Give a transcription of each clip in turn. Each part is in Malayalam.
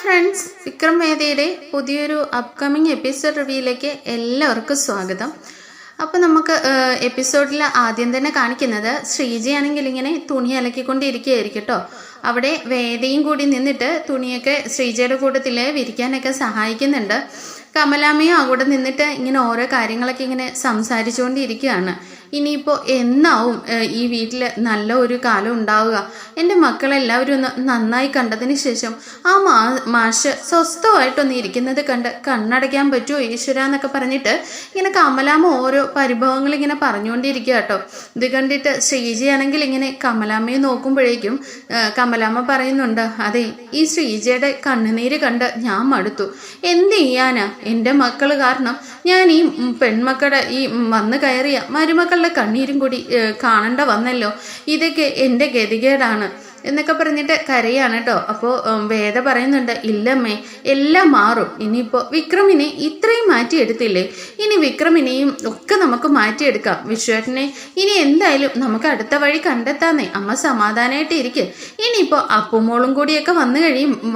ഫ്രണ്ട്സ്, വിക്രം വേദയുടെ പുതിയൊരു അപ്കമിങ് എപ്പിസോഡ് റിവ്യൂയിലേക്ക് എല്ലാവർക്കും സ്വാഗതം. അപ്പോൾ നമുക്ക് എപ്പിസോഡിൽ ആദ്യം തന്നെ കാണിക്കുന്നത് ശ്രീജയാണെങ്കിൽ ഇങ്ങനെ തുണി അലക്കിക്കൊണ്ടിരിക്കുകയായിരിക്കും കേട്ടോ. അവിടെ വേദയും കൂടി നിന്നിട്ട് തുണിയൊക്കെ ശ്രീജയുടെ കൂട്ടത്തിൽ വിരിക്കാനൊക്കെ സഹായിക്കുന്നുണ്ട്. കമലാമ്മയും അവിടെ നിന്നിട്ട് ഇങ്ങനെ ഓരോ കാര്യങ്ങളൊക്കെ ഇങ്ങനെ സംസാരിച്ചുകൊണ്ടിരിക്കുകയാണ്. ഇനിയിപ്പോൾ എന്നാവും ഈ വീട്ടിൽ നല്ല ഒരു കാലം ഉണ്ടാവുക? എൻ്റെ മക്കളെല്ലാവരും ഒന്ന് നന്നായി കണ്ടതിന് ശേഷം ആ മാഷ് സ്വസ്ഥമായിട്ടൊന്ന് ഇരിക്കുന്നത് കണ്ട് കണ്ണടയ്ക്കാൻ പറ്റുമോ ഈശ്വര എന്നൊക്കെ പറഞ്ഞിട്ട് ഇങ്ങനെ കമലാമ്മ ഓരോ പരിഭവങ്ങൾ ഇങ്ങനെ പറഞ്ഞുകൊണ്ടിരിക്കുക കേട്ടോ. ഇത് കണ്ടിട്ട് ശ്രീജയാണെങ്കിൽ ഇങ്ങനെ കമലാമ്മയെ നോക്കുമ്പോഴേക്കും കമലാമ്മ പറയുന്നുണ്ട്, അതെ, ഈ ശ്രീജയുടെ കണ്ണുനീര് കണ്ട് ഞാൻ മടുത്തു. എന്ത് ചെയ്യാനാ? എൻ്റെ മക്കൾ കാരണം ഞാൻ ഈ പെൺമക്കളുടെ ഈ വന്ന് കയറിയ മരുമക്കളുടെ കണ്ണീരും കൂടി കാണണ്ട വന്നല്ലോ. ഇതൊക്കെ എൻ്റെ ഗതികേടാണ് എന്നൊക്കെ പറഞ്ഞിട്ട് കരയാണ് കേട്ടോ. അപ്പോൾ വേദ പറയുന്നുണ്ട്, ഇല്ലമ്മേ, എല്ലാം മാറും. ഇനിയിപ്പോൾ വിക്രമിനെ ഇത്രയും മാറ്റിയെടുത്തില്ലേ, ഇനി വിക്രമിനെയും ഒക്കെ നമുക്ക് മാറ്റിയെടുക്കാം. വിശ്വേട്ടനെ ഇനി എന്തായാലും നമുക്ക് അടുത്ത വഴി കണ്ടെത്താന്നേ. അമ്മ സമാധാനമായിട്ട് ഇരിക്കും. ഇനിയിപ്പോൾ അപ്പുമോളും കൂടിയൊക്കെ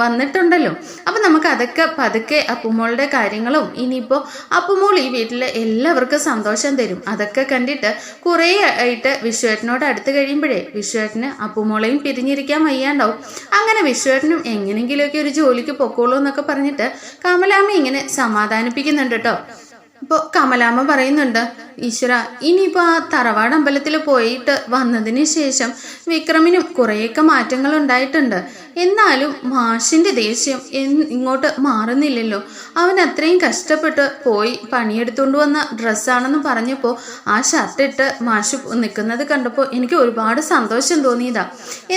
വന്നിട്ടുണ്ടല്ലോ. അപ്പം നമുക്ക് അതൊക്കെ പതുക്കെ അപ്പുമോളുടെ കാര്യങ്ങളും ഇനിയിപ്പോൾ അപ്പുമോൾ ഈ വീട്ടിൽ എല്ലാവർക്കും സന്തോഷം തരും. അതൊക്കെ കണ്ടിട്ട് കുറേ ആയിട്ട് വിശ്വേട്ടനോട് അടുത്ത് കഴിയുമ്പോഴേ വിശ്വേട്ടന് അപ്പുമോളെയും പിരിഞ്ഞിരിക്കാൻ വയ്യാണ്ടാവും. അങ്ങനെ വിശ്വേട്ടനും എങ്ങനെങ്കിലുമൊക്കെ ഒരു ജോലിക്ക് പൊക്കോളൂ എന്നൊക്കെ പറഞ്ഞിട്ട് കമലാമ്മ ഇങ്ങനെ സമാധാനിപ്പിക്കുന്നുണ്ട് കേട്ടോ. ഇപ്പോൾ കമലാമ്മ പറയുന്നുണ്ട്, ഈശ്വര, ഇനിയിപ്പോൾ ആ തറവാട് അമ്പലത്തിൽ പോയിട്ട് വന്നതിന് ശേഷം വിക്രമിനും കുറേയൊക്കെ മാറ്റങ്ങൾ ഉണ്ടായിട്ടുണ്ട്. എന്നാലും മാഷിൻ്റെ ദേഷ്യം ഇങ്ങോട്ട് മാറുന്നില്ലല്ലോ. അവൻ അത്രയും കഷ്ടപ്പെട്ട് പോയി പണിയെടുത്തുകൊണ്ട് വന്ന ഡ്രസ്സാണെന്ന് പറഞ്ഞപ്പോൾ ആ ഷർട്ടിട്ട് മാഷ് നിൽക്കുന്നത് കണ്ടപ്പോൾ എനിക്ക് ഒരുപാട് സന്തോഷം തോന്നിയതാ.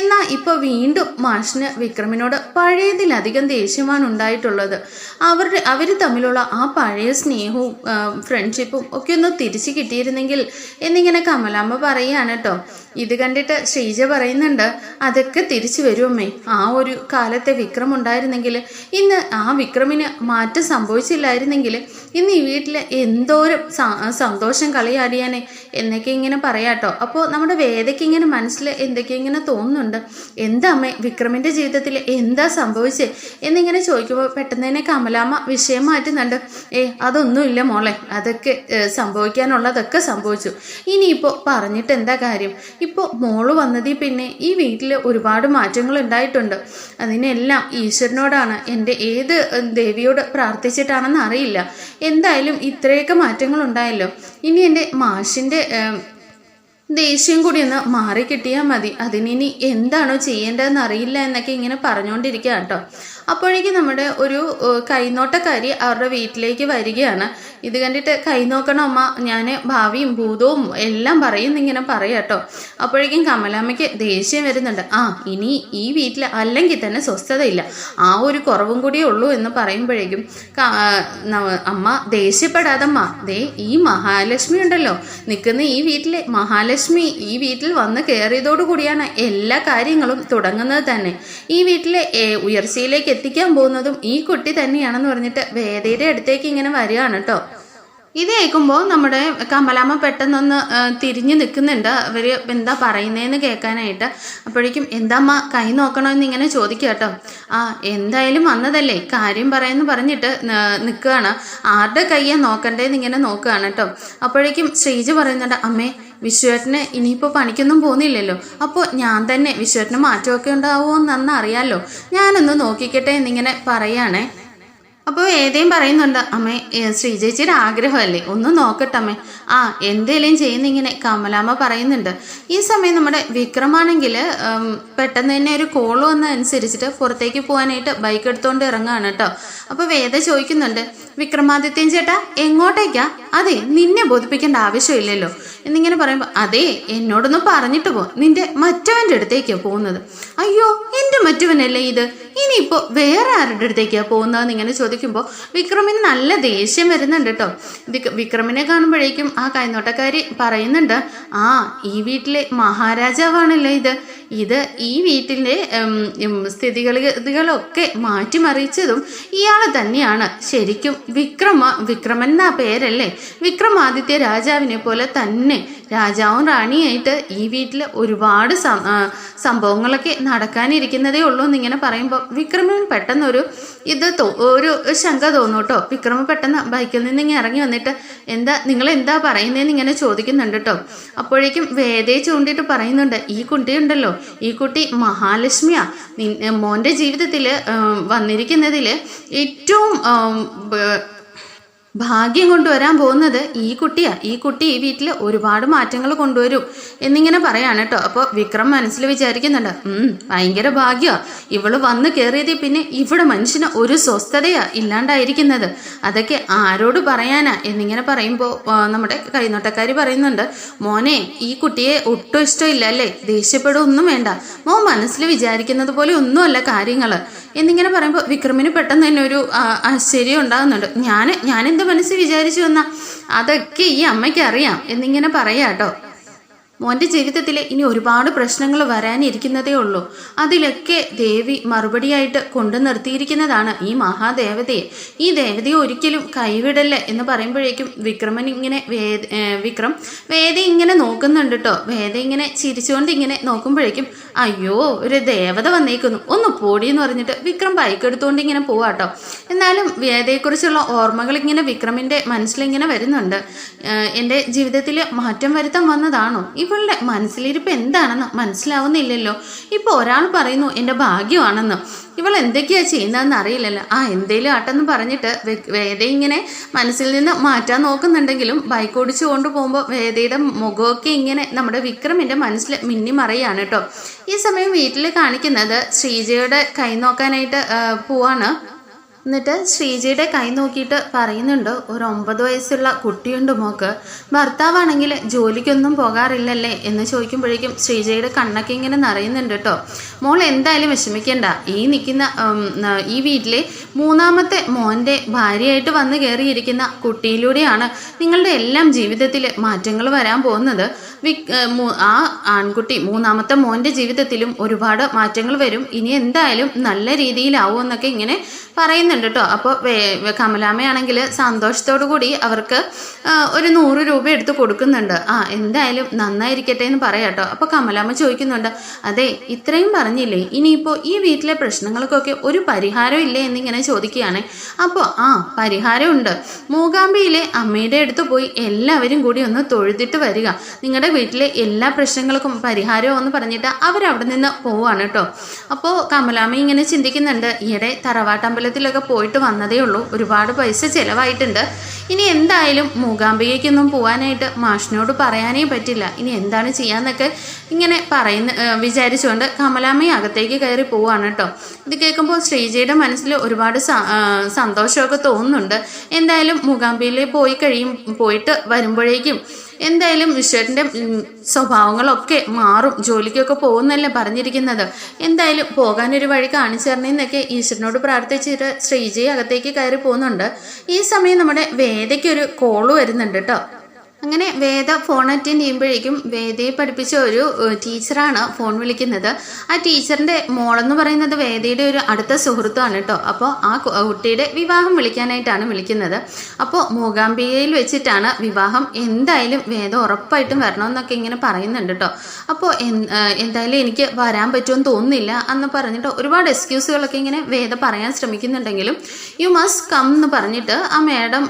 എന്നാൽ ഇപ്പോൾ വീണ്ടും മാഷിന് വിക്രമിനോട് പഴയതിലധികം ദേഷ്യമാണ് ഉണ്ടായിട്ടുള്ളത്. അവർ തമ്മിലുള്ള ആ പഴയ സ്നേഹവും ഫ്രണ്ട്ഷിപ്പും ഒക്കെ ഒന്ന് തിരിച്ചു കിട്ടിയിരുന്നെങ്കിൽ എന്നിങ്ങനെ കമലാമ്മ പറയുകയാണ് കേട്ടോ. ഇത് കണ്ടിട്ട് ശ്രീജ പറയുന്നുണ്ട്, അതൊക്കെ തിരിച്ചു വരുമേ. ആ ഒരു കാലത്തെ വിക്രം ഉണ്ടായിരുന്നെങ്കിൽ, ഇന്ന് ആ വിക്രമിന് മാറ്റം സംഭവിച്ചില്ലായിരുന്നെങ്കിൽ ഇന്ന് ഈ വീട്ടിൽ എന്തോരം സന്തോഷം കളിയാടിയാനെ എന്നൊക്കെ ഇങ്ങനെ പറയാട്ടോ. അപ്പോൾ നമ്മുടെ വേദയ്ക്ക് ഇങ്ങനെ മനസ്സിൽ എന്തൊക്കെ ഇങ്ങനെ തോന്നുന്നുണ്ട്. എന്താ അമ്മേ, വിക്രമിൻ്റെ ജീവിതത്തിൽ എന്താ സംഭവിച്ചേ എന്നിങ്ങനെ ചോദിക്കുമ്പോൾ പെട്ടെന്ന് തന്നെ കമലാമ്മ വിഷയം മാറ്റുന്നുണ്ട്. അതൊന്നുമില്ല മോളെ, അതൊക്കെ സംഭവിക്കാനുള്ളതൊക്കെ സംഭവിച്ചു. ഇനിയിപ്പോൾ പറഞ്ഞിട്ട് എന്താ കാര്യം? ഇപ്പോൾ മോള് വന്നതിൽ പിന്നെ ഈ വീട്ടിൽ ഒരുപാട് മാറ്റങ്ങൾ ഉണ്ടായിട്ടുണ്ട്. അതിനെല്ലാം ഈശ്വരനോടാണ്, എൻ്റെ ഏത് ദേവിയോട് പ്രാർത്ഥിച്ചിട്ടാണെന്ന് അറിയില്ല. എന്തായാലും ഇത്രയൊക്കെ മാറ്റങ്ങൾ ഉണ്ടായല്ലോ. ഇനി എൻ്റെ മാഷിൻ്റെ ദേഷ്യം കൂടി ഒന്ന് മാറിക്കിട്ടിയാൽ മതി. അതിനി എന്താണോ ചെയ്യേണ്ടതെന്ന് അറിയില്ല എന്നൊക്കെ ഇങ്ങനെ പറഞ്ഞുകൊണ്ടിരിക്കുക കേട്ടോ. അപ്പോഴേക്കും നമ്മുടെ ഒരു കൈനോട്ടക്കാരി അവരുടെ വീട്ടിലേക്ക് വരികയാണ്. ഇത് കണ്ടിട്ട്, കൈ നോക്കണം അമ്മ, ഞാൻ ഭാവിയും ഭൂതവും എല്ലാം പറയുന്നിങ്ങനെ പറയാട്ടോ. അപ്പോഴേക്കും കമലാമ്മയ്ക്ക് ദേഷ്യം വരുന്നുണ്ട്. ഇനി ഈ വീട്ടിൽ അല്ലെങ്കിൽ തന്നെ സ്വസ്ഥതയില്ല, ആ ഒരു കുറവും കൂടിയേ ഉള്ളൂ എന്ന് പറയുമ്പോഴേക്കും അമ്മ ദേഷ്യപ്പെടാതമ്മ, ദേ ഈ മഹാലക്ഷ്മി ഉണ്ടല്ലോ നിൽക്കുന്ന ഈ വീട്ടിലെ മഹാലക്ഷ്മി ഈ വീട്ടിൽ വന്ന് കയറിയതോടു കൂടിയാണ് എല്ലാ കാര്യങ്ങളും തുടങ്ങുന്നത് തന്നെ. ഈ വീട്ടിലെ ഉയർച്ചയിലേക്ക് എത്തിക്കാൻ പോകുന്നതും ഈ കുട്ടി തന്നെയാണെന്ന് പറഞ്ഞിട്ട് വേദയുടെ അടുത്തേക്ക് ഇങ്ങനെ വരികയാണ് കേട്ടോ. ഇത് കേൾക്കുമ്പോൾ നമ്മുടെ കമലാമ്മ പെട്ടെന്നൊന്ന് തിരിഞ്ഞു നിൽക്കുന്നുണ്ട്, അവർ എന്താ പറയുന്നതെന്ന് കേൾക്കാനായിട്ട്. അപ്പോഴേക്കും എന്താമ്മ കൈ നോക്കണമെന്ന് ഇങ്ങനെ ചോദിക്കുക കേട്ടോ. എന്തായാലും വന്നതല്ലേ, കാര്യം പറയുമെന്ന് പറഞ്ഞിട്ട് നിൽക്കുകയാണ്. ആരുടെ കയ്യെ നോക്കണ്ടേന്ന് ഇങ്ങനെ നോക്കുകയാണ് കേട്ടോ. അപ്പോഴേക്കും ശ്രീജ പറയുന്നുണ്ട്, അമ്മേ, വിശ്വേട്ടന് ഇനിയിപ്പോൾ പണിക്കൊന്നും പോകുന്നില്ലല്ലോ, അപ്പോൾ ഞാൻ തന്നെ വിശ്വേട്ടന് മാറ്റമൊക്കെ ഉണ്ടാവുമോ എന്നൊന്നും അറിയാമല്ലോ, ഞാനൊന്ന് നോക്കിക്കട്ടെ എന്നിങ്ങനെ പറയുകയാണേ. അപ്പോൾ ഏതേയും പറയുന്നുണ്ട്, അമ്മേ, ശ്രീജേച്ചിയുടെ ആഗ്രഹമല്ലേ, ഒന്ന് നോക്കട്ടമ്മേ. എന്തേലും ചെയ്യുന്നിങ്ങനെ കമലാമ്മ പറയുന്നുണ്ട്. ഈ സമയം നമ്മുടെ വിക്രമാണെങ്കിൽ പെട്ടെന്ന് തന്നെ ഒരു കോൾ വന്നതനുസരിച്ചിട്ട് പുറത്തേക്ക് പോകാനായിട്ട് ബൈക്ക് എടുത്തുകൊണ്ട് ഇറങ്ങുകയാണ് കേട്ടോ. അപ്പോൾ വേദ ചോദിക്കുന്നുണ്ട്, വിക്രമാദിത്യൻ ചേട്ടാ എങ്ങോട്ടേക്കാ? അതെ, നിന്നെ ബോധിപ്പിക്കേണ്ട ആവശ്യമില്ലല്ലോ എന്നിങ്ങനെ പറയുമ്പോൾ, അതെ, എന്നോടൊന്ന് പറഞ്ഞിട്ട് പോ, നിന്റെ മറ്റവൻ്റെ അടുത്തേക്കാ പോകുന്നത്. അയ്യോ, എൻ്റെ മറ്റവനല്ലേ ഇത്, ഇനിയിപ്പോൾ വേറെ ആരുടെ അടുത്തേക്കാണ് പോകുന്നതെന്ന് ഇങ്ങനെ ചോദിക്കുമ്പോൾ വിക്രമിന് നല്ല ദേഷ്യം വരുന്നുണ്ട് കേട്ടോ. വിക്രമിനെ കാണുമ്പോഴേക്കും ആ കൈനോട്ടക്കാരി പറയുന്നുണ്ട്, ഈ വീട്ടിലെ മഹാരാജാവാണല്ലേ ഇത് ഈ വീട്ടിലെ സ്ഥിതിഗതികളൊക്കെ മാറ്റിമറിച്ചതും ഇയാൾ തന്നെയാണ്. ശരിക്കും വിക്രമൻ എന്നാ പേരല്ലേ? വിക്രമാദിത്യ രാജാവിനെ പോലെ തന്നെ രാജാവും റാണിയായിട്ട് ഈ വീട്ടിൽ ഒരുപാട് സംഭവങ്ങളൊക്കെ നടക്കാനിരിക്കുന്നതേ ഉള്ളൂ എന്നിങ്ങനെ പറയുമ്പോൾ വിക്രമിന് പെട്ടെന്നൊരു ഒരു ശങ്ക തോന്നും കേട്ടോ. വിക്രമ പെട്ടെന്ന് ബൈക്കിൽ നിന്ന് ഇങ്ങനെ ഇറങ്ങി വന്നിട്ട് നിങ്ങൾ എന്താ പറയുന്നതെന്ന് ഇങ്ങനെ ചോദിക്കുന്നുണ്ട് കേട്ടോ. അപ്പോഴേക്കും വേദയെ ചൂണ്ടിയിട്ട് പറയുന്നുണ്ട്, ഈ കുട്ടിയുണ്ടല്ലോ, ഈ കുട്ടി മഹാലക്ഷ്മിയാ, മോൻ്റെ ജീവിതത്തിൽ വന്നിരിക്കുന്നതിൽ ഏറ്റവും ഭാഗ്യം കൊണ്ടുവരാൻ പോകുന്നത് ഈ കുട്ടിയാ. ഈ കുട്ടി ഈ വീട്ടിൽ ഒരുപാട് മാറ്റങ്ങൾ കൊണ്ടുവരും എന്നിങ്ങനെ പറയാണ് കേട്ടോ. അപ്പോൾ വിക്രം മനസ്സിൽ വിചാരിക്കുന്നുണ്ട്, ഭയങ്കര ഭാഗ്യമാ ഇവള് വന്ന് കയറിയതിൽ പിന്നെ ഇവിടെ മനുഷ്യന് ഒരു സ്വസ്ഥതയാ ഇല്ലാണ്ടായിരിക്കുന്നത്, അതൊക്കെ ആരോട് പറയാനാ എന്നിങ്ങനെ പറയുമ്പോൾ നമ്മുടെ കൈനോട്ടക്കാരി പറയുന്നുണ്ട്, മോനെ ഈ കുട്ടിയെ ഒട്ടും ഇഷ്ടമില്ല അല്ലേ, ദേഷ്യപ്പെടുകയൊന്നും വേണ്ട, മോൻ മനസ്സിൽ വിചാരിക്കുന്നത് പോലെ ഒന്നുമല്ല കാര്യങ്ങൾ എന്നിങ്ങനെ പറയുമ്പോൾ വിക്രമിന് പെട്ടെന്ന് തന്നെ ഒരു ആശ്ചര്യം ഉണ്ടാകുന്നുണ്ട്. ഞാൻ എൻ്റെ മനസ്സിൽ വിചാരിച്ചു വന്നാൽ അതൊക്കെ ഈ അമ്മയ്ക്ക് അറിയാം എന്നിങ്ങനെ പറയാം കേട്ടോ. മോൻ്റെ ജീവിതത്തിൽ ഇനി ഒരുപാട് പ്രശ്നങ്ങൾ വരാനിരിക്കുന്നതേ ഉള്ളൂ, അതിലൊക്കെ ദേവി മറുപടിയായിട്ട് കൊണ്ടു നിർത്തിയിരിക്കുന്നതാണ് ഈ മഹാദേവതയെ. ഈ ദേവതയെ ഒരിക്കലും കൈവിടല്ല എന്ന് പറയുമ്പോഴേക്കും വിക്രമൻ ഇങ്ങനെ വിക്രം വേദ ഇങ്ങനെ നോക്കുന്നുണ്ട് കേട്ടോ. വേദ ഇങ്ങനെ ചിരിച്ചുകൊണ്ട് ഇങ്ങനെ നോക്കുമ്പോഴേക്കും അയ്യോ ഒരു ദേവത വന്നേക്കുന്നു, ഒന്ന് പോടിയെന്ന് പറഞ്ഞിട്ട് വിക്രം ബൈക്ക് എടുത്തുകൊണ്ട് ഇങ്ങനെ പോവാട്ടോ. എന്നാലും വേദയെക്കുറിച്ചുള്ള ഓർമ്മകൾ ഇങ്ങനെ വിക്രമിൻ്റെ മനസ്സിലിങ്ങനെ വരുന്നുണ്ട്. എൻ്റെ ജീവിതത്തിൽ മാറ്റം വരുത്താൻ വന്നതാണോ, ഇവളുടെ മനസ്സിലിരിപ്പ് എന്താണെന്ന് മനസ്സിലാവുന്നില്ലല്ലോ. ഇപ്പോൾ ഒരാൾ പറയുന്നു എൻ്റെ ഭാഗ്യമാണെന്ന്, ഇവൾ എന്തൊക്കെയാ ചെയ്യുന്നതെന്ന് അറിയില്ലല്ലോ. എന്തേലും ആട്ടെന്ന് പറഞ്ഞിട്ട് വേദ ഇങ്ങനെ മനസ്സിൽ നിന്ന് മാറ്റാൻ നോക്കുന്നുണ്ടെങ്കിലും ബൈക്ക് ഓടിച്ചു കൊണ്ടുപോകുമ്പോൾ വേദയുടെ മുഖമൊക്കെ ഇങ്ങനെ നമ്മുടെ വിക്രമിൻ്റെ മനസ്സിൽ മിന്നി മറയാണ് കേട്ടോ. ഈ സമയം വീട്ടിൽ കാണിക്കുന്നത് ശ്രീജയുടെ കൈ നോക്കാനായിട്ട് പോവാണ്. എന്നിട്ട് ശ്രീജയുടെ കൈ നോക്കിയിട്ട് പറയുന്നുണ്ട്, ഒരു 9 വയസ്സുള്ള കുട്ടിയുണ്ട് മോക്ക്, ഭർത്താവാണെങ്കിൽ ജോലിക്കൊന്നും പോകാറില്ലല്ലേ എന്ന് ചോദിക്കുമ്പോഴേക്കും ശ്രീജയുടെ കണ്ണൊക്കെ ഇങ്ങനെ നിറയുന്നുണ്ട് കേട്ടോ. മോൾ എന്തായാലും വിഷമിക്കണ്ട, ഈ നിൽക്കുന്ന ഈ വീട്ടിലെ 3ാമത്തെ മോൻ്റെ ഭാര്യയായിട്ട് വന്ന് കയറിയിരിക്കുന്ന കുട്ടിയിലൂടെയാണ് നിങ്ങളുടെ എല്ലാം ജീവിതത്തിൽ മാറ്റങ്ങൾ വരാൻ പോകുന്നത്. ആ ആൺകുട്ടി 3ാമത്തെ മോൻ്റെ ജീവിതത്തിലും ഒരുപാട് മാറ്റങ്ങൾ വരും, ഇനി എന്തായാലും നല്ല രീതിയിലാവും എന്നൊക്കെ ഇങ്ങനെ പറയുന്നുണ്ട് കേട്ടോ. അപ്പോൾ കമലാമ്മയാണെങ്കിൽ സന്തോഷത്തോടു കൂടി അവർക്ക് ഒരു 100 രൂപ എടുത്ത് കൊടുക്കുന്നുണ്ട്. എന്തായാലും നന്നായിരിക്കട്ടെ എന്ന് പറയാം കേട്ടോ. അപ്പോൾ കമലാമ്മ ചോദിക്കുന്നുണ്ട്, അതെ ഇത്രയും പറഞ്ഞില്ലേ, ഇനിയിപ്പോൾ ഈ വീട്ടിലെ പ്രശ്നങ്ങൾക്കൊക്കെ ഒരു പരിഹാരം ഇല്ലേ എന്നിങ്ങനെ ചോദിക്കുകയാണ്. അപ്പോൾ പരിഹാരമുണ്ട്, മൂകാംബിയിലെ അമ്മയുടെ അടുത്ത് പോയി എല്ലാവരും കൂടി ഒന്ന് തൊഴുതിട്ട് വരിക, നിങ്ങളുടെ വീട്ടിലെ എല്ലാ പ്രശ്നങ്ങൾക്കും പരിഹാരം എന്ന് പറഞ്ഞിട്ട് അവരവിടെ നിന്ന് പോവാണ് കേട്ടോ. അപ്പോൾ കമലാമ്മ ഇങ്ങനെ ചിന്തിക്കുന്നുണ്ട്, ഈയിടെ തറവാട്ടമ്പലത്തിലൊക്കെ പോയിട്ട് വന്നതേ ഉള്ളൂ, ഒരുപാട് പൈസ ചിലവായിട്ടുണ്ട്, ഇനി എന്തായാലും മൂകാംബികയ്ക്കൊന്നും പോകാനായിട്ട് മാഷിനോട് പറയാനേ പറ്റില്ല, ഇനി എന്താണ് ചെയ്യാന്നൊക്കെ ഇങ്ങനെ വിചാരിച്ചുകൊണ്ട് കമലാമ്മയെ അകത്തേക്ക് കയറി പോവാണ് കേട്ടോ. ഇത് കേൾക്കുമ്പോൾ ശ്രീജയുടെ മനസ്സിൽ ഒരുപാട് സന്തോഷമൊക്കെ തോന്നുന്നുണ്ട്. എന്തായാലും മൂകാംബിയിൽ പോയിട്ട് വരുമ്പോഴേക്കും എന്തായാലും വിശ്വൻ്റെ സ്വഭാവങ്ങളൊക്കെ മാറും, ജോലിക്കൊക്കെ പോകുന്നല്ലേ പറഞ്ഞിരിക്കുന്നത്, എന്തായാലും പോകാനൊരു വഴി കാണിച്ചു തരണേന്നൊക്കെ ഈശ്വരനോട് പ്രാർത്ഥിച്ചിട്ട് ശ്രീജയെ അകത്തേക്ക് കയറി പോകുന്നുണ്ട്. ഈ സമയം നമ്മുടെ വേദയ്ക്കൊരു കോള് വരുന്നുണ്ട് കേട്ടോ. അങ്ങനെ വേദ ഫോൺ അറ്റൻഡ് ചെയ്യുമ്പോഴേക്കും വേദയെ പഠിപ്പിച്ച ഒരു ടീച്ചറാണ് ഫോൺ വിളിക്കുന്നത്. ആ ടീച്ചറിൻ്റെ മോളെന്ന് പറയുന്നത് വേദയുടെ ഒരു അടുത്ത സുഹൃത്തുമാണ് കേട്ടോ. അപ്പോൾ ആ കുട്ടിയുടെ വിവാഹം വിളിക്കാനായിട്ടാണ് വിളിക്കുന്നത്. അപ്പോൾ മൂകാംബികയിൽ വെച്ചിട്ടാണ് വിവാഹം, എന്തായാലും വേദ ഉറപ്പായിട്ടും വരണമെന്നൊക്കെ ഇങ്ങനെ പറയുന്നുണ്ട് കേട്ടോ. അപ്പോൾ എന്തായാലും എനിക്ക് വരാൻ പറ്റുമെന്ന് തോന്നുന്നില്ല എന്ന് പറഞ്ഞിട്ട് ഒരുപാട് എക്സ്ക്യൂസുകളൊക്കെ ഇങ്ങനെ വേദ പറയാൻ ശ്രമിക്കുന്നുണ്ടെങ്കിലും യു മസ്റ്റ് കം എന്ന് പറഞ്ഞിട്ട് ആ മാഡം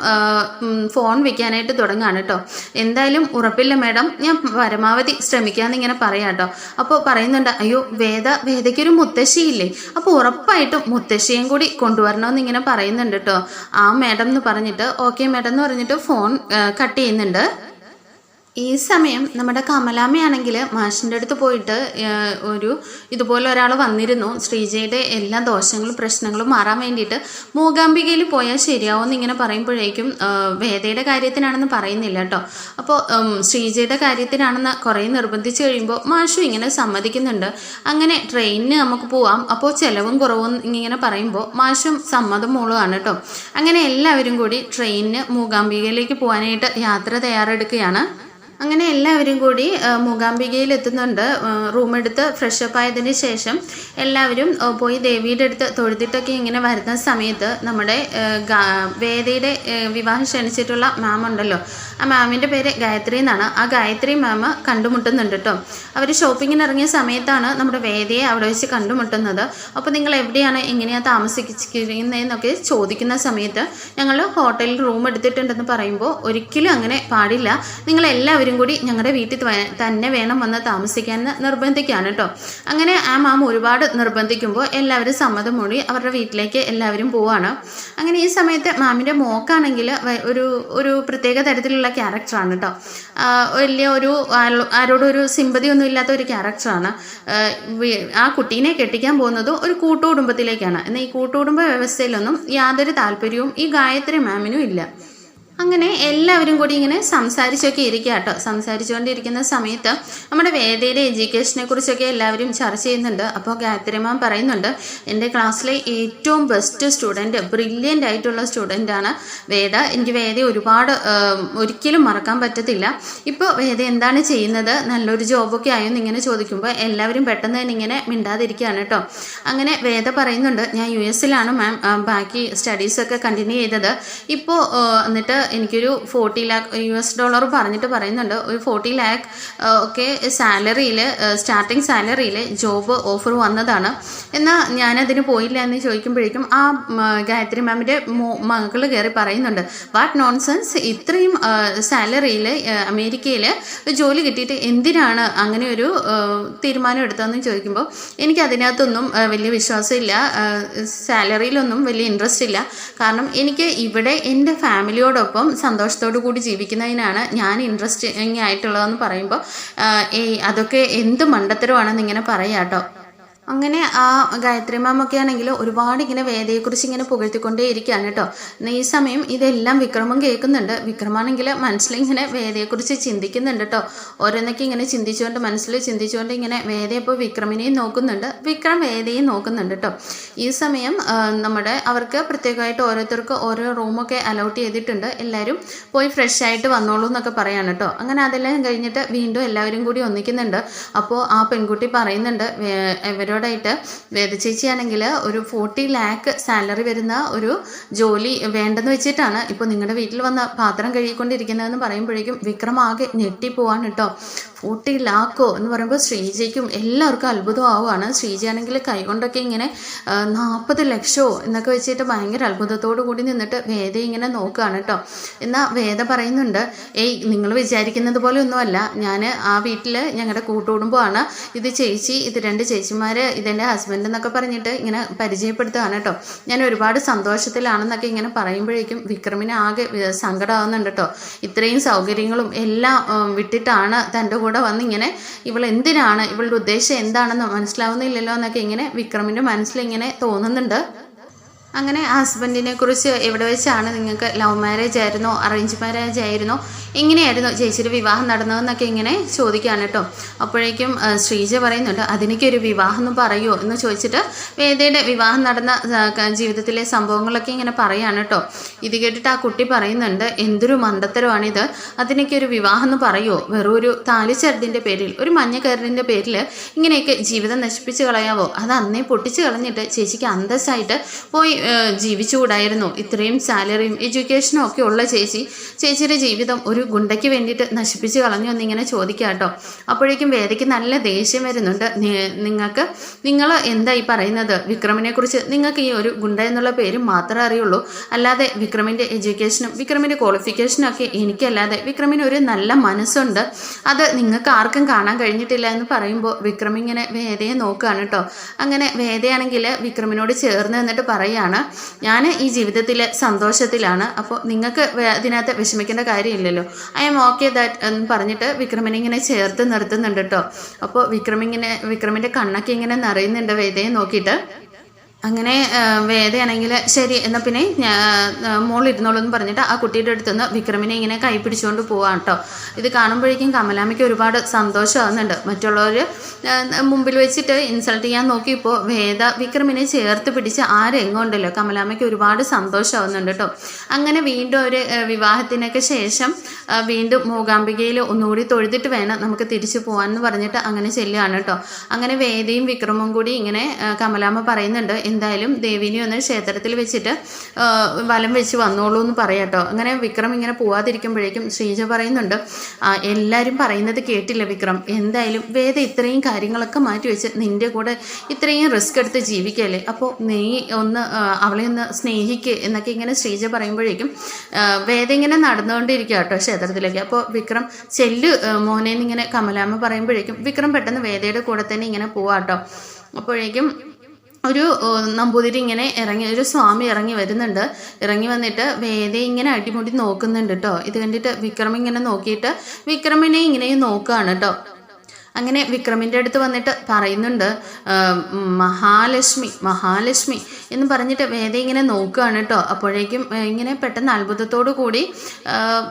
ഫോൺ വയ്ക്കാനായിട്ട് തുടങ്ങുകയാണ് കേട്ടോ. എന്തായാലും ഉറപ്പില്ല മാഡം, ഞാൻ പരമാവധി ശ്രമിക്കാമെന്ന് ഇങ്ങനെ പറയാം കേട്ടോ. അപ്പോൾ പറയുന്നുണ്ട്, അയ്യോ വേദയ്ക്കൊരു മുത്തശ്ശിയില്ലേ, അപ്പോൾ ഉറപ്പായിട്ടും മുത്തശ്ശിയും കൂടി കൊണ്ടുവരണമെന്ന് ഇങ്ങനെ പറയുന്നുണ്ട് കേട്ടോ. ആ മാഡം എന്ന് പറഞ്ഞിട്ട് ഓക്കെ മാഡം എന്ന് പറഞ്ഞിട്ട് ഫോൺ കട്ട് ചെയ്യുന്നുണ്ട്. ഈ സമയം നമ്മുടെ കമലാമ്മയാണെങ്കിൽ മാഷിൻ്റെ അടുത്ത് പോയിട്ട് ഇതുപോലെ ഒരാൾ വന്നിരുന്നു, ശ്രീജയുടെ എല്ലാ ദോഷങ്ങളും പ്രശ്നങ്ങളും മാറാൻ വേണ്ടിയിട്ട് മൂകാംബികയിൽ പോയാൽ ശരിയാവുമെന്ന് ഇങ്ങനെ പറയുമ്പോഴേക്കും വേദയുടെ കാര്യത്തിനാണെന്ന് പറയുന്നില്ല കേട്ടോ. അപ്പോൾ ശ്രീജയുടെ കാര്യത്തിനാണെന്ന് കുറേ നിർബന്ധിച്ച് കഴിയുമ്പോൾ മാഷും ഇങ്ങനെ സമ്മതിക്കുന്നുണ്ട്. അങ്ങനെ ട്രെയിനിന് നമുക്ക് പോവാം, അപ്പോൾ ചിലവും കുറവും ഇങ്ങനെ പറയുമ്പോൾ മാഷും സമ്മതം മൂളുകയാണ് കേട്ടോ. അങ്ങനെ എല്ലാവരും കൂടി ട്രെയിനിന് മൂകാംബികയിലേക്ക് പോകാനായിട്ട് യാത്ര തയ്യാറെടുക്കുകയാണ്. അങ്ങനെ എല്ലാവരും കൂടി മൂകാംബികയിൽ എത്തുന്നുണ്ട്. റൂം എടുത്ത് ഫ്രഷപ്പ് ആയതിന് ശേഷം എല്ലാവരും പോയി ദേവിയുടെ അടുത്ത് തൊഴുതിട്ടൊക്കെ ഇങ്ങനെ വരുന്ന സമയത്ത് നമ്മുടെ വേദയുടെ വിവാഹം ക്ഷണിച്ചിട്ടുള്ള മാം ഉണ്ടല്ലോ, ആ മാമിൻ്റെ പേര് ഗായത്രി എന്നാണ്. ആ ഗായത്രി മാം കണ്ടുമുട്ടുന്നുണ്ട് കേട്ടോ. അവർ ഷോപ്പിങ്ങിന് ഇറങ്ങിയ സമയത്താണ് നമ്മുടെ വേദയെ അവിടെ വെച്ച് കണ്ടുമുട്ടുന്നത്. അപ്പോൾ നിങ്ങൾ എവിടെയാണ് എങ്ങനെയാണ് താമസിക്കുന്നതെന്നൊക്കെ ചോദിക്കുന്ന സമയത്ത് ഞങ്ങൾ ഹോട്ടലിൽ റൂം എടുത്തിട്ടുണ്ടെന്ന് പറയുമ്പോൾ ഒരിക്കലും അങ്ങനെ പാടില്ല, നിങ്ങളെല്ലാവരും കൂടി ഞങ്ങളുടെ വീട്ടിൽ തന്നെ വേണം വന്ന് താമസിക്കാൻ നിർബന്ധിക്കുകയാണ് കേട്ടോ. അങ്ങനെ ആ മാം ഒരുപാട് നിർബന്ധിക്കുമ്പോൾ എല്ലാവരും സമ്മതം മൂടി അവരുടെ വീട്ടിലേക്ക് എല്ലാവരും പോവാണ്. അങ്ങനെ ഈ സമയത്ത് മാമിൻ്റെ മോക്കാണെങ്കിൽ ഒരു പ്രത്യേക തരത്തിലുള്ള ക്യാരക്ടറാണ് കേട്ടോ. വലിയ ആരോടൊരു സിമ്പതി ഒന്നും ഇല്ലാത്ത ഒരു ക്യാരക്ടറാണ്. ആ കുട്ടീനെ കെട്ടിക്കാൻ പോകുന്നത് ഒരു കൂട്ടുകുടുംബത്തിലേക്കാണ്. എന്നാൽ ഈ കൂട്ടുകുടുംബ വ്യവസ്ഥയിലൊന്നും യാതൊരു താല്പര്യവും ഈ ഗായത്രി മാമിനും ഇല്ല. അങ്ങനെ എല്ലാവരും കൂടി ഇങ്ങനെ സംസാരിച്ചൊക്കെ ഇരിക്കുക കേട്ടോ. സംസാരിച്ചുകൊണ്ടിരിക്കുന്ന സമയത്ത് നമ്മുടെ വേദയുടെ എഡ്യൂക്കേഷനെ കുറിച്ചൊക്കെ എല്ലാവരും ചർച്ച ചെയ്യുന്നുണ്ട്. അപ്പോൾ ഗായത്രി മാം പറയുന്നുണ്ട്, എൻ്റെ ക്ലാസ്സിലെ ഏറ്റവും ബെസ്റ്റ് സ്റ്റുഡൻറ്റ്, ബ്രില്യൻ്റ് ആയിട്ടുള്ള സ്റ്റുഡൻ്റാണ് വേദ. എനിക്ക് വേദയെ ഒരിക്കലും മറക്കാൻ പറ്റത്തില്ല. ഇപ്പോൾ വേദ എന്താണ് ചെയ്യുന്നത്, നല്ലൊരു ജോബൊക്കെ ആയോ എന്നിങ്ങനെ ചോദിക്കുമ്പോൾ എല്ലാവരും പെട്ടെന്ന് തന്നെ ഇങ്ങനെ മിണ്ടാതിരിക്കുകയാണ് കേട്ടോ. അങ്ങനെ വേദ പറയുന്നുണ്ട്, ഞാൻ US-ലാണ് മാം ബാക്കി സ്റ്റഡീസൊക്കെ കണ്ടിന്യൂ ചെയ്തത്. ഇപ്പോൾ എന്നിട്ട് എനിക്കൊരു $40 lakh പറഞ്ഞിട്ട് പറയുന്നുണ്ട്, ഒരു $40 lakh ഒക്കെ സാലറിയിൽ, സ്റ്റാർട്ടിങ് സാലറിയിൽ ജോബ് ഓഫർ വന്നതാണ്. എന്നാൽ ഞാനതിന് പോയില്ല എന്ന് ചോദിക്കുമ്പോഴേക്കും ആ ഗായത്രി മാമിൻ്റെ മകൾ കയറി പറയുന്നുണ്ട്, വാട്ട് നോൺസെൻസ്, ഇത്രയും സാലറിയിൽ അമേരിക്കയിൽ ജോലി കിട്ടിയിട്ട് എന്തിനാണ് അങ്ങനെ ഒരു തീരുമാനം എടുത്തതെന്ന് ചോദിക്കുമ്പോൾ എനിക്ക് അതിനകത്തൊന്നും വലിയ വിശ്വാസമില്ല, സാലറിയിലൊന്നും വലിയ ഇൻട്രസ്റ്റ് ഇല്ല. കാരണം എനിക്ക് ഇവിടെ എൻ്റെ ഫാമിലിയോടൊപ്പം സന്തോഷത്തോടു കൂടി ജീവിക്കുന്നതിനാണ് ഞാൻ ഇൻട്രസ്റ്റിംഗ് ആയിട്ടുള്ളതെന്ന് പറയുമ്പോൾ അതൊക്കെ എന്ത് മണ്ടത്തരമാണെന്ന് ഇങ്ങനെ പറയാം കേട്ടോ. അങ്ങനെ ആ ഗായത്രി മാമൊക്കെ ആണെങ്കിൽ ഒരുപാട് ഇങ്ങനെ വേദയെക്കുറിച്ച് ഇങ്ങനെ പുകഴ്ത്തിക്കൊണ്ടേ ഇരിക്കുകയാണ് കേട്ടോ. എന്നാൽ ഈ സമയം ഇതെല്ലാം വിക്രമം കേൾക്കുന്നുണ്ട്. വിക്രമാണെങ്കിൽ മനസ്സിലിങ്ങനെ വേദയെക്കുറിച്ച് ചിന്തിക്കുന്നുണ്ട് കേട്ടോ. ഓരോന്നൊക്കെ ഇങ്ങനെ മനസ്സിൽ ചിന്തിച്ചുകൊണ്ട് ഇങ്ങനെ വേദ ഇപ്പോൾ വിക്രമിനെയും നോക്കുന്നുണ്ട്, വിക്രം വേദയെയും നോക്കുന്നുണ്ട് കേട്ടോ. ഈ സമയം അവർക്ക് പ്രത്യേകമായിട്ട് ഓരോരുത്തർക്ക് ഓരോ റൂമൊക്കെ അലോട്ട് ചെയ്തിട്ടുണ്ട്. എല്ലാവരും പോയി ഫ്രഷ് ആയിട്ട് വന്നോളൂ എന്നൊക്കെ പറയാണ് കേട്ടോ. അങ്ങനെ അതെല്ലാം കഴിഞ്ഞിട്ട് വീണ്ടും എല്ലാവരും കൂടി ഒന്നിക്കുന്നുണ്ട്. അപ്പോൾ ആ പെൺകുട്ടി പറയുന്നുണ്ട് ഇവരോടായിട്ട്, വേദ ചേച്ചിയാണെങ്കിൽ ഒരു $40 lakh സാലറി വരുന്ന ഒരു ജോലി വേണ്ടെന്ന് വെച്ചിട്ടാണ് ഇപ്പോൾ നിങ്ങളുടെ വീട്ടിൽ വന്ന് പാത്രം കഴുകിക്കൊണ്ടിരിക്കുന്നതെന്ന് പറയുമ്പോഴേക്കും വിക്രം ആകെ ഞെട്ടിപ്പോവാണ് കേട്ടോ. $40 lakh എന്ന് പറയുമ്പോൾ ശ്രീജയ്ക്കും എല്ലാവർക്കും അത്ഭുതമാവുകയാണ്. ശ്രീജയാണെങ്കിൽ കൈകൊണ്ടൊക്കെ ഇങ്ങനെ 40 ലക്ഷമോ എന്നൊക്കെ വെച്ചിട്ട് ഭയങ്കര അത്ഭുതത്തോടു കൂടി നിന്നിട്ട് വേദ ഇങ്ങനെ നോക്കുകയാണ് കേട്ടോ. എന്നാൽ വേദ പറയുന്നുണ്ട്, നിങ്ങൾ വിചാരിക്കുന്നത് പോലെ ഒന്നുമല്ല, ഞാൻ ആ വീട്ടിൽ ഞങ്ങളുടെ കൂട്ടുകുടുംബമാണ്, ഇത് ചേച്ചി, ഇത് 2 ചേച്ചിമാർ, ഇതെൻ്റെ ഹസ്ബൻഡ് എന്നൊക്കെ പറഞ്ഞിട്ട് ഇങ്ങനെ പരിചയപ്പെടുത്തുകയാണ് കേട്ടോ. ഞാൻ ഒരുപാട് സന്തോഷത്തിലാണെന്നൊക്കെ ഇങ്ങനെ പറയുമ്പോഴേക്കും വിക്രമിന് ആകെ സങ്കടമാകുന്നുണ്ട് കേട്ടോ. ഇത്രയും സൗകര്യങ്ങളും എല്ലാം വിട്ടിട്ടാണ് തൻ്റെ കൂടെ വന്നിങ്ങനെ എന്തിനാണ്, ഇവളുടെ ഉദ്ദേശം എന്താണെന്ന് മനസ്സിലാവുന്നില്ലല്ലോ എന്നൊക്കെ ഇങ്ങനെ വിക്രമിൻ്റെ മനസ്സിലിങ്ങനെ തോന്നുന്നുണ്ട്. അങ്ങനെ ഹസ്ബൻഡിനെ കുറിച്ച് എവിടെ വെച്ചാണ്, നിങ്ങൾക്ക് ലവ് മാരേജ് ആയിരുന്നോ അറേഞ്ച് മാരേജ് ആയിരുന്നോ, എങ്ങനെയായിരുന്നു ചേച്ചിയുടെ വിവാഹം നടന്നതെന്നൊക്കെ ഇങ്ങനെ ചോദിക്കുകയാണ് കേട്ടോ. അപ്പോഴേക്കും ശ്രീജ പറയുന്നുണ്ട്, അതിനൊരു വിവാഹം എന്ന് പറയുമോ എന്ന് ചോദിച്ചിട്ട് വേദയുടെ വിവാഹം നടന്ന ജീവിതത്തിലെ സംഭവങ്ങളൊക്കെ ഇങ്ങനെ പറയാണ് കേട്ടോ. ഇത് കേട്ടിട്ട് ആ കുട്ടി പറയുന്നുണ്ട്, എന്തൊരു മണ്ടത്തരമാണിത്, അതിനൊരു വിവാഹം എന്ന് പറയുമോ, വെറും ഒരു താലിച്ചരടിൻ്റെ പേരിൽ, ഒരു മഞ്ഞക്കരടിൻ്റെ പേരിൽ ഇങ്ങനെയൊക്കെ ജീവിതം നശിപ്പിച്ച് കളയാവോ, അത് അന്നേ പൊട്ടിച്ച് കളഞ്ഞിട്ട് ചേച്ചിക്ക് അന്തസ്സായിട്ട് പോയി ജീവിച്ചുകൂടായിരുന്നു. ഇത്രയും സാലറിയും എഡ്യൂക്കേഷനും ഒക്കെ ഉള്ള ചേച്ചിയുടെ ജീവിതം ഒരു ഗുണ്ടയ്ക്ക് വേണ്ടിയിട്ട് നശിപ്പിച്ച് കളഞ്ഞു എന്നിങ്ങനെ ചോദിക്കുക കേട്ടോ. അപ്പോഴേക്കും വേദയ്ക്ക് നല്ല ദേഷ്യം വരുന്നുണ്ട്. നിങ്ങൾ എന്താ ഈ പറയുന്നത്, വിക്രമിനെ കുറിച്ച് നിങ്ങൾക്ക് ഈ ഒരു ഗുണ്ട എന്നുള്ള പേര് മാത്രമേ അറിയുള്ളൂ, അല്ലാതെ വിക്രമിൻ്റെ എഡ്യൂക്കേഷനും വിക്രമിൻ്റെ ക്വാളിഫിക്കേഷനും ഒക്കെ എനിക്കല്ലാതെ വിക്രമിന് ഒരു നല്ല മനസ്സുണ്ട്, അത് നിങ്ങൾക്ക് ആർക്കും കാണാൻ കഴിഞ്ഞിട്ടില്ല എന്ന് പറയുമ്പോൾ വിക്രം ഇങ്ങനെ വേദയെ നോക്കുകയാണ് കേട്ടോ. അങ്ങനെ വേദയാണെങ്കിൽ വിക്രമിനോട് ചേർന്ന് നിന്നിട്ട് പറയുകയാണ്, ഞാൻ ഈ ജീവിതത്തിലെ സന്തോഷത്തിലാണ്, അപ്പോൾ നിങ്ങൾക്ക് ഇതിനകത്ത് വിഷമിക്കേണ്ട കാര്യമില്ലല്ലോ, ഐ എം ഓക്കെ ദാറ്റ് എന്ന് പറഞ്ഞിട്ട് വിക്രമിനെ ഇങ്ങനെ ചേർത്ത് നിർത്തുന്നുണ്ട് കേട്ടോ. അപ്പോൾ വിക്രമിൻ്റെ കണ്ണൊക്കെ ഇങ്ങനെ നിറയുന്നുണ്ട് വേദയെ നോക്കിയിട്ട്. അങ്ങനെ വേദയാണെങ്കിൽ ശരി എന്നാൽ പിന്നെ മോളിരുന്നോളൂ എന്ന് പറഞ്ഞിട്ട് ആ കുട്ടിയുടെ അടുത്തുനിന്ന് വിക്രമിനെ ഇങ്ങനെ കൈ പിടിച്ചുകൊണ്ട് പോവാം കേട്ടോ. ഇത് കാണുമ്പോഴേക്കും കമലാമ്മയ്ക്ക് ഒരുപാട് സന്തോഷമാകുന്നുണ്ട്. മറ്റുള്ളവർ മുമ്പിൽ വെച്ചിട്ട് ഇൻസൾട്ട് ചെയ്യാൻ നോക്കിയപ്പോൾ വേദ വിക്രമിനെ ചേർത്ത് പിടിച്ച് ആരെങ്ങോണ്ടല്ലോ കമലാമ്മയ്ക്ക് ഒരുപാട് സന്തോഷമാകുന്നുണ്ട് കേട്ടോ. അങ്ങനെ വീണ്ടും ഒരു വിവാഹത്തിനൊക്കെ ശേഷം വീണ്ടും മൂകാംബികയിൽ ഒന്നുകൂടി തൊഴുതിട്ട് വേണം നമുക്ക് തിരിച്ചു പോകാമെന്ന് പറഞ്ഞിട്ട് അങ്ങനെ ചെല്ലുകയാണ് കേട്ടോ. അങ്ങനെ വേദയും വിക്രമും കൂടി ഇങ്ങനെ കമലാമ്മ പറയുന്നുണ്ട്, എന്തായാലും ദേവിനെ ഒന്ന് ക്ഷേത്രത്തിൽ വെച്ചിട്ട് വലം വെച്ച് വന്നോളൂ എന്ന് പറയാട്ടോ. അങ്ങനെ വിക്രം ഇങ്ങനെ പോവാതിരിക്കുമ്പോഴേക്കും ശ്രീജ പറയുന്നുണ്ട്, എല്ലാവരും പറയുന്നത് കേട്ടില്ല വിക്രം, എന്തായാലും വേദ ഇത്രയും കാര്യങ്ങളൊക്കെ മാറ്റി വെച്ച് നിൻ്റെ കൂടെ ഇത്രയും റിസ്ക് എടുത്ത് ജീവിക്കല്ലേ, അപ്പോൾ നീ ഒന്ന് അവളെ ഒന്ന് സ്നേഹിക്ക് എന്നൊക്കെ ഇങ്ങനെ ശ്രീജ പറയുമ്പോഴേക്കും വേദ ഇങ്ങനെ നടന്നുകൊണ്ടിരിക്കുക കേട്ടോ ക്ഷേത്രത്തിലേക്ക്. അപ്പോൾ വിക്രം ചെല്ലു മോനേന്ന് ഇങ്ങനെ കമലാമ്മ പറയുമ്പോഴേക്കും വിക്രം പെട്ടെന്ന് വേദയുടെ കൂടെ തന്നെ ഇങ്ങനെ പോവാട്ടോ. അപ്പോഴേക്കും ഒരു നമ്പൂതിരി ഇങ്ങനെ ഒരു സ്വാമി ഇറങ്ങി വരുന്നുണ്ട്. ഇറങ്ങി വന്നിട്ട് വേദയെ ഇങ്ങനെ അടിമുടി നോക്കുന്നുണ്ട് കേട്ടോ. ഇത് കണ്ടിട്ട് വിക്രം ഇങ്ങനെ നോക്കിയിട്ട് വിക്രമിനെ ഇങ്ങനെയും നോക്കുകയാണ് കേട്ടോ. അങ്ങനെ വിക്രമിൻ്റെ അടുത്ത് വന്നിട്ട് പറയുന്നുണ്ട്, മഹാലക്ഷ്മി എന്ന് പറഞ്ഞിട്ട് വേദ ഇങ്ങനെ നോക്കുകയാണ് കേട്ടോ. അപ്പോഴേക്കും ഇങ്ങനെ പെട്ടെന്ന് അത്ഭുതത്തോടു കൂടി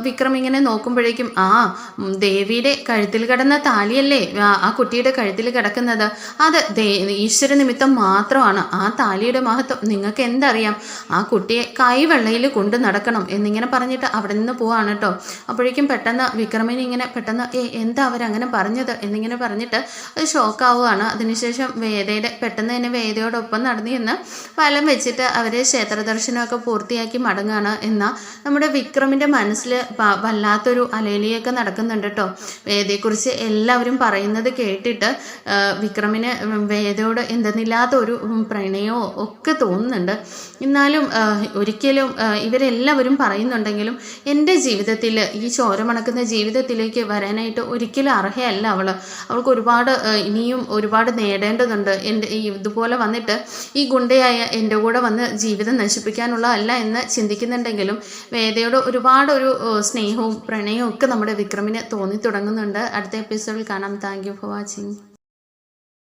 വിക്രം ഇങ്ങനെ നോക്കുമ്പോഴേക്കും ദേവിയുടെ കഴുത്തിൽ കിടന്ന താലിയല്ലേ ആ കുട്ടിയുടെ കഴുത്തിൽ കിടക്കുന്നത്, അത് ഈശ്വര നിമിത്തം മാത്രമാണ്. ആ താലിയുടെ മഹത്വം നിങ്ങൾക്ക് എന്തറിയാം, ആ കുട്ടിയെ കൈവെള്ളയിൽ കൊണ്ട് നടക്കണം എന്നിങ്ങനെ പറഞ്ഞിട്ട് അവിടെ നിന്ന് പോവാണ് കേട്ടോ. അപ്പോഴേക്കും പെട്ടെന്ന് വിക്രമിന് ഇങ്ങനെ പെട്ടെന്ന് എന്താ അവരങ്ങനെ പറഞ്ഞത് എന്നിങ്ങനെ പറഞ്ഞിട്ട് അത് ഷോക്കാവുകയാണ്. അതിനുശേഷം പെട്ടെന്ന് തന്നെ വേദയോടൊപ്പം നടന്നു എന്ന് വലം വെച്ചിട്ട് അവരെ ക്ഷേത്ര ദർശനമൊക്കെ പൂർത്തിയാക്കി മടങ്ങുകയാണ്. എന്നാൽ നമ്മുടെ വിക്രമിൻ്റെ മനസ്സിൽ വല്ലാത്തൊരു അലേലിയൊക്കെ നടക്കുന്നുണ്ട് കേട്ടോ. വേദയെക്കുറിച്ച് എല്ലാവരും പറയുന്നത് കേട്ടിട്ട് വിക്രമിന് വേദയോട് എന്തെന്നില്ലാത്ത ഒരു പ്രണയമോ ഒക്കെ തോന്നുന്നുണ്ട്. എന്നാലും ഒരിക്കലും ഇവരെല്ലാവരും പറയുന്നുണ്ടെങ്കിലും എൻ്റെ ജീവിതത്തിൽ ഈ ചോര മണക്കുന്ന ജീവിതത്തിലേക്ക് വരാനായിട്ട് ഒരിക്കലും അർഹയല്ല അവൾക്ക് ഒരുപാട് ഇനിയും ഒരുപാട് നേടേണ്ടതുണ്ട്. ഇതുപോലെ വന്നിട്ട് ഈ ഗുണ്ടയായ എൻ്റെ കൂടെ വന്ന് ജീവിതം നശിപ്പിക്കാനുള്ളതല്ല എന്ന് ചിന്തിക്കുന്നുണ്ടെങ്കിലും വേദയോട് ഒരുപാട് ഒരു സ്നേഹവും പ്രണയവും ഒക്കെ നമ്മുടെ വിക്രമിന് തോന്നി തുടങ്ങുന്നുണ്ട്. അടുത്ത എപ്പിസോഡിൽ കാണാം. Thank you for watching.